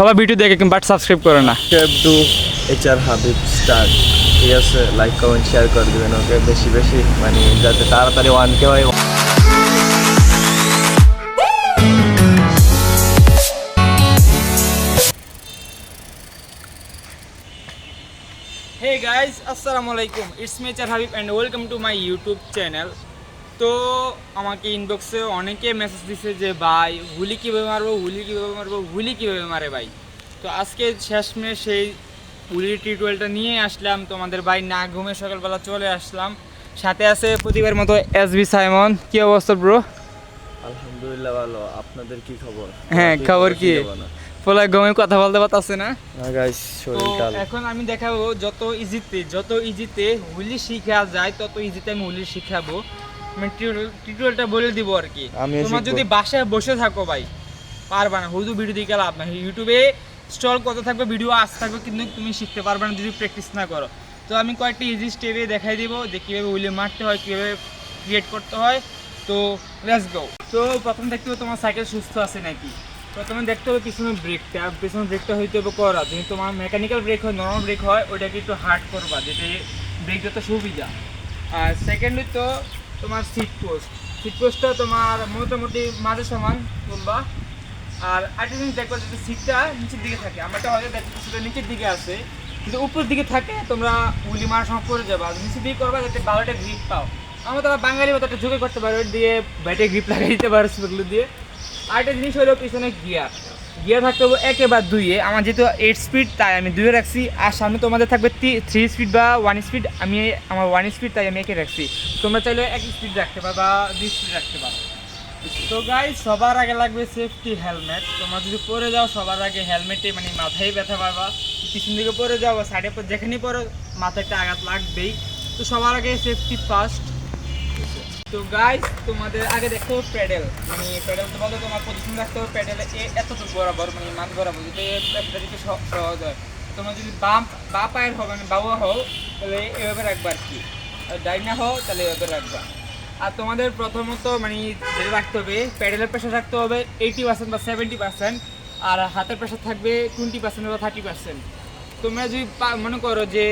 সবাই ভিডিও দেখে but subscribe করে না। Subscribe to HR Habib star, ঠিক আছে? লাইক কমেন্ট শেয়ার করে দেবেন ওকে বেশি বেশি, মানে যাতে তাড়াতাড়ি 1K হয়। হে গাইজ, আসসালামু আলাইকুম, it's me HR Habib and welcome to my YouTube channel. তো আমাকে ইনবক্সে অনেকে মেসেজ দিছে যে ভাই হুলি কীভাবে মারবো, হুলি কীভাবে মারে ভাই। তো আজকে শেষমেশ সেই হুলির টিউটোরিয়ালটা নিয়ে আসলাম তোমাদের ভাই, না ঘুমে সকালবেলা চলে আসলাম। সাথে আছে প্রতিবার মতো SB সাইমন। কি অবস্থা ব্রো? আলহামদুলিল্লাহ ভালো, আপনাদের কি খবর? হ্যাঁ, খবর কি? ফলে ঘুমে কথা বলতে পারতাছে না। গাইস তো শরীরটা এখন আমি দেখাবো যত ইজিতে হুলি শিখা যায় তত ইজিতে আমি হুলি শিখাবো। মানে টিউটোরিয়ালটা বলে দিব আর কি। তোমরা যদি বাসায় বসে থাকো ভাই পারবা না, শুধু ভিডিও দিকে লাভ না। ইউটিউবে স্টল কত থাকবে, ভিডিও আসতে থাকবে, কিন্তু তুমি শিখতে পারবে না যদি প্র্যাকটিস না করো। তো আমি কয়েকটি ইজি স্টেপে দেখাই দিব যে কীভাবে হুলি মারতে হয়, কীভাবে ক্রিয়েট করতে হয়। তো লেটস গো। তো প্রথম দেখতে হবে তোমার সাইকেল সুস্থ আছে নাকি। প্রথমে দেখতে হবে পিছনের ব্রেকটা হইতে হবে করা। যদি তোমার মেকানিক্যাল ব্রেক হয়, নর্মাল ব্রেক হয়, ওইটাকে একটু হার্ড করবা যাতে ব্রেক যত সুবিধা। আর সেকেন্ডলি তো তোমার সিট পোস্টটা তোমার মোটামুটি মাঝে সমান তুলবা। আর একটা জিনিস দেখবা যদি সিটটা নিচের দিকে থাকে, আমারটা হয়তো দেখো সেটা নিচের দিকে আছে, কিন্তু উপর দিকে থাকে তোমরা উলি মারার সময় পড়ে যাবা। নিচের দিকে করবা যাতে ভালোটা গ্রিপ পাও। আমরা তো বাঙালি মতো একটা যোগে করতে পারো, ওই দিয়ে ব্যাটে গ্রিপ লাগাই দিতে পারো সেগুলো দিয়ে। আরেকটা জিনিস হলো পিছনে গিয়ার থাকতে হবে 1 বা 2-এ। আমার যেহেতু 8 স্পিড তাই আমি 2-এ রাখছি, আর সামনে তোমাদের থাকবে 3 স্পিড বা 1 স্পিড। আমার 1 স্পিড তাই আমি 1-এ রাখছি। তোমরা চাইলে 1 স্পিড রাখতে পারো বা 2 স্পিড রাখতে পারো। তো গাইস, সবার আগে লাগবে সেফটি হেলমেট। তোমরা যদি পরে যাও সবার আগে হেলমেটে মানে মাথায় ব্যথা পাবা। পিছন দিকে পরে যাও বা সাইডে যেখানেই পরো মাথায় একটা আঘাত লাগবেই। তো সবার আগে সেফটি ফার্স্ট। তো গাইস, তোমাদের আগে দেখতে হবে প্যাডেল। মানে প্যাডেল তো বলতে তোমার পজিশন রাখতে হবে প্যাডেলে এতটুকু বরাবর, মানে মান বরাবর, যদি এটা দিতে সহজ হয়। তোমরা যদি বা পায়ের হও মানে বাবা হও তাহলে এভাবে রাখবা আর কি, আর ডাইনা হও তাহলে এভাবে রাখবা। আর তোমাদের প্রথমত মানে যেটা রাখতে হবে, প্যাডেলের প্রেশার রাখতে হবে 80% বা 70%, আর হাতের প্রেশার থাকবে 20% বা 30%। তোমরা যদি মনে করো যে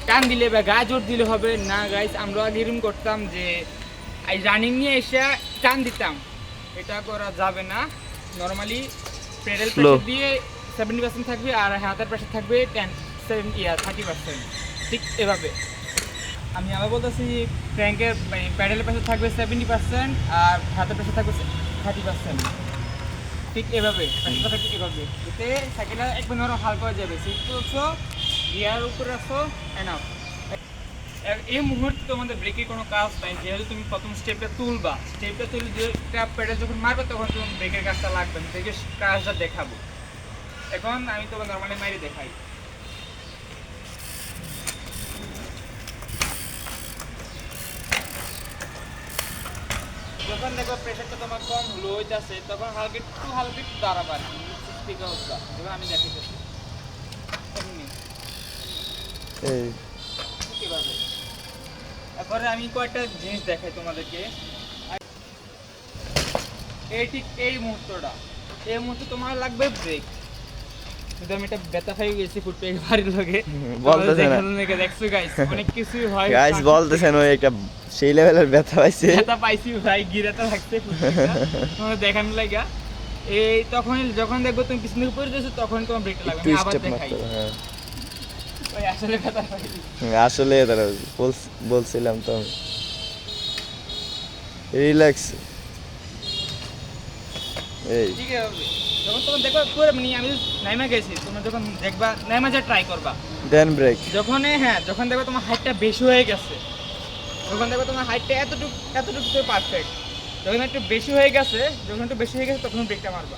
টান দিলে বা গায়ে জোর দিলে হবে না, গাইস আমরা আগে এরকম করতাম যে রানিং নিয়ে এসে টান দিতাম, এটা করা যাবে না। নর্মালি প্যাডেল প্রেশার দিয়ে 70% থাকবে আর হাতের প্রেশার থাকবে 30%, ঠিক এভাবে। আমি আবার বলতেছি, ট্যাঙ্কের প্যাডেলের প্রেশার থাকবে 70% আর হাতের প্রেশার থাকবে 30%, ঠিক এভাবে প্রেশারটা থাকবে এভাবে, এতে সাইকেলটা একবার নরম হালকা হয়ে যাবে। সিট তুলছো, গিয়ার উপরে রাখো, এনাফ। এই মুহূর্তে তোমাদের ব্রেকের কোনো কাজ নাই, যেহেতু তুমি প্রথম স্টেপটা তুলে যে প্যাডেল যখন মারবে তখন তোমার ব্রেকের কাজটা লাগবে না। ব্রেকের কাজটা দেখাবো এখন। আমি তোমার নর্মালি মাইরে দেখাই। যখন দেখো প্রেশারটা তোমার কম লো হইতেছে তখন হালকা একটু দাঁড়াবা আর কি, ঠিক অবস্থা যেমন আমি দেখাইতেছি এমনি কিভাবে। এরপরে আমি কয়েকটা জিনিস দেখাই তোমাদেরকে। ঠিক এই মুহূর্তে তোমার লাগবে ব্রেক। যদি আমি এটা ব্যথা খাই গেছি ফুটপে বাড়ির লগে বলতেছেন দেখছো গাইস, অনেক কিছু হয় গাইস, বলতেছেন ওই একটা সেই লেভেলের ব্যথা পাইছি ভাই, গিরাটা লাগছে ফুটপে দেখানো লাগা। এই তখন যখন দেখবো তুমি পিছন দিকে পড়ে যাচ্ছ তখন তোমার ব্রেকটা লাগবে। আমি আবার দেখাই। ওই আসলে ব্যথা পাই, আসলে তারা বলছিলাম তো রিল্যাক্স। এই ঠিক আছে, যখন তখন দেখবা পুরো মানে আমি নাইমা গেছি, তোমরা যখন দেখবা নাইমা যা ট্রাই করবা, দেন ব্রেক। যখন দেখবা তোমার হাইটটা বেশি হয়ে গেছে, যখন দেখবা তোমার হাইটটা এতটুকু তো পারফেক্ট, যখন একটু বেশি হয়ে গেছে তখন ব্রেকটা মারবা।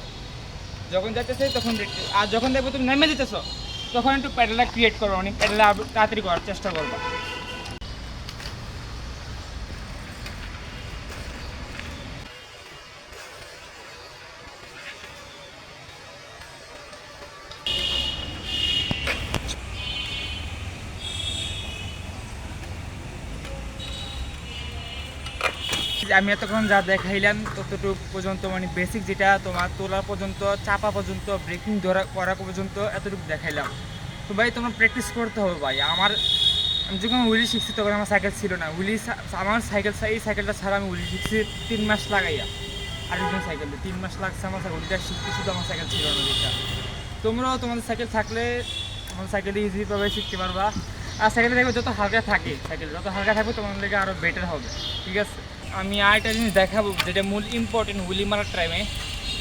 যখন যাইতেছে তখন ব্রেকটা, আর যখন দেখবো তুমি নেমে যেতেছো তখন একটু প্যাডেলটা ক্রিয়েট করো, মানে প্যাডেলটা তাড়াতাড়ি করার চেষ্টা করবা। আমি এতক্ষণ যা দেখাইলাম ততটুকু পর্যন্ত মানে বেসিক যেটা তোমার তোলা পর্যন্ত, চাপা পর্যন্ত, ব্রেকিং ধরা করা পর্যন্ত এতটুকু দেখাইলাম। তো ভাই তোমার প্র্যাকটিস করতে হবে ভাই। আমি যখন হুইলি শিখছি তখন আমার সাইকেল ছিল না। আমার এই সাইকেলটা ছাড়া আমি হুইলি শিখছি 3 মাস লাগাইয়া। আরেকজন সাইকেলে 3 মাস লাগছে আমার হুইলটা শিখতে, শুধু আমার সাইকেল ছিল না যেটা। তোমরাও তোমাদের সাইকেল থাকলে আমার সাইকেলে ইজিভাবে শিখতে পারবা। আর সাইকেলে দেখবে যত হালকা থাকে, সাইকেল যত হালকা থাকবে তোমাদের লেগে আরও বেটার হবে, ঠিক আছে? আমি আরেকটা জিনিস দেখাবো যেটা মূল ইম্পর্টেন্ট হুইলি মারার টাইমে,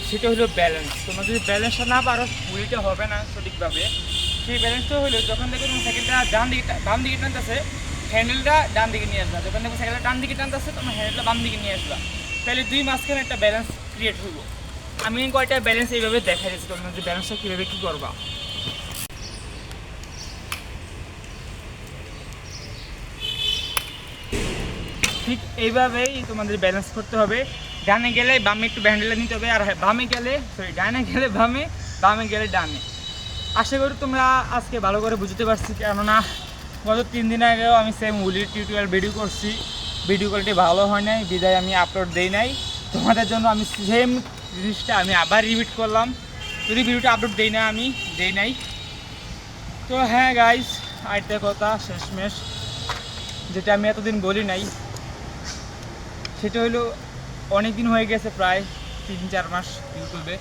সেটা হলো ব্যালেন্স। তোমরা যদি ব্যালেন্সটা না পারো হুইলটা হবে না সঠিকভাবে। সেই ব্যালেন্সটা হলো যখন দেখো তুমি সাইকেলটা বাম দিকে টানতেছে, হ্যান্ডেলটা ডান দিকে নিয়ে আসবা। যখন দেখো সাইকেলটা ডান দিকে টানতেছে তোমার হ্যান্ডেলটা বাম দিকে নিয়ে আসবা। তাহলে দুই মাঝখানে একটা ব্যালেন্স ক্রিয়েট হইব। আমি কয়টা ব্যালেন্স এইভাবে দেখা যাচ্ছে, তোমরা যে ব্যালেন্সটা কীভাবে কী করবা। ঠিক এইভাবেই তোমাদের ব্যালেন্স করতে হবে। ডানে গেলে বামে একটু হ্যান্ডেলটা নিতে হবে, আর বামে গেলে ডানে গেলে বামে, বামে গেলে ডানে। আশা করি তোমরা আজকে ভালো করে বুঝতে পারছি, কেননা গত 3 দিন আগেও আমি সেম হুইলির টিউটোরিয়াল ভিডিও করছি। ভিডিও কোয়ালিটি ভালো হয় নাই বিদায় আমি আপলোড দেই নাই। তোমাদের জন্য আমি সেম জিনিসটা আমি আবার রিপিট করলাম, যদি ভিডিওটা আপলোড দেই নাই। তো হ্যাঁ গাইস, আরেকটা কথা শেষমেশ যেটা আমি এতদিন বলি নাই, সেটা হলো অনেক দিন হয়ে গেছে, প্রায় 3-4 মাস ইউটিউবে।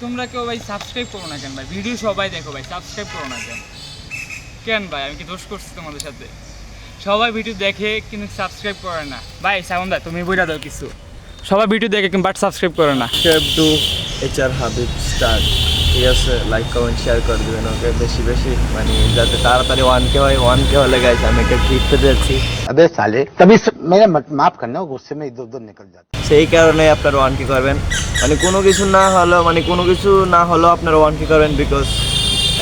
তোমরা কেউ ভাই সাবস্ক্রাইব করো না কেন ভাই? ভিডিও সবাই দেখো ভাই, সাবস্ক্রাইব করো না কেন ভাই? আমি কি দোষ করছি তোমাদের সাথে? সবাই ভিডিও দেখে কিন্তু সাবস্ক্রাইব করে না ভাই। সাউন্ড দা তুমি বইটা দাও কিছু। সবাই ভিডিও দেখে কিন্তু বাট সাবস্ক্রাইব করে না। Subscribe to HR Habib star, ঠিক আছে? লাইক কমেন্ট শেয়ার করে দেবেন ওকে বেশি বেশি, মানে যাতে তাড়াতাড়ি 1K হয়। 1K হলে গাইস আমি একটা গিফট পেতে যাচ্ছি। अबे साले तभी मेरा माफ करना गुस्से में इधर उधर निकल जाता। সেই কারণে আপনারা 1K করবেন, মানে কোনো কিছু না হলেও আপনারা 1K করবেন, বিকজ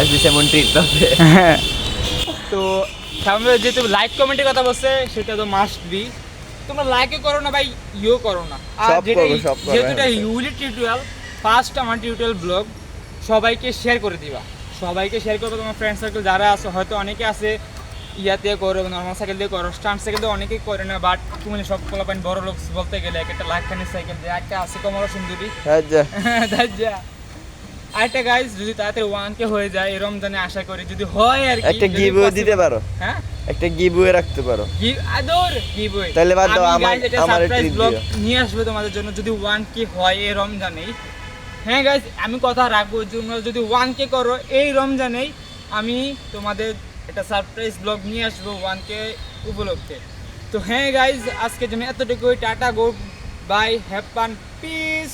এস বি সেমন ট্রিট হবে। তো সামনে যেহেতু লাইক কমেন্টের কথা বলছে, সেটা তো মাস্ট বি। তোমরা লাইকও করো না ভাই, ইও করো না। আর সব যেটা করবো, সব করবো। যেহেতু এটা ইউলি টিউটোরিয়াল, ফার্স্ট আমার টিউটোরিয়াল ব্লগ, সবাইকে শেয়ার করে দিবা। সবাইকে শেয়ার করবে। তোমার ফ্রেন্ড সার্কেল যারা আছে, হয়তো অনেকে আছে ইয়াতে করো, নর্মাল সাইকেল দিয়ে করো, স্টান্ট সাইকেল দিয়ে অনেকেই করে না। বাট তুমি সব পোলাপাইন বড় লোক বলতে গেলে একটা লাখখানি সাইকেল দিয়ে, একটা আছে কমলা সুন্দরী। আরেকটা গাইস, যদি তাড়াতাড়ি 1K হয়ে যায় এই রমজানে, আশা করি যদি হয় আর কি, একটা গিভওয়ে দিতে পারো। হ্যাঁ, একটা গিভওয়ে রাখতে পারো। গিভওয়ে তাহলে বাদ দাও, আমি guys, এটা আমার সারপ্রাইজ treat ব্লগ দিও। নিয়ে আসবে তোমাদের জন্য যদি 1K হয় এই রমজানেই। হ্যাঁ গাইস, আমি কথা রাখবো, তোমরা যদি 1K করো এই রমজানেই, আমি তোমাদের একটা সারপ্রাইজ ব্লগ নিয়ে আসবো 1K উপলক্ষে। তো হ্যাঁ গাইস, আজকের জন্য এতটুকুই। Tata, good bye, have fun, piece.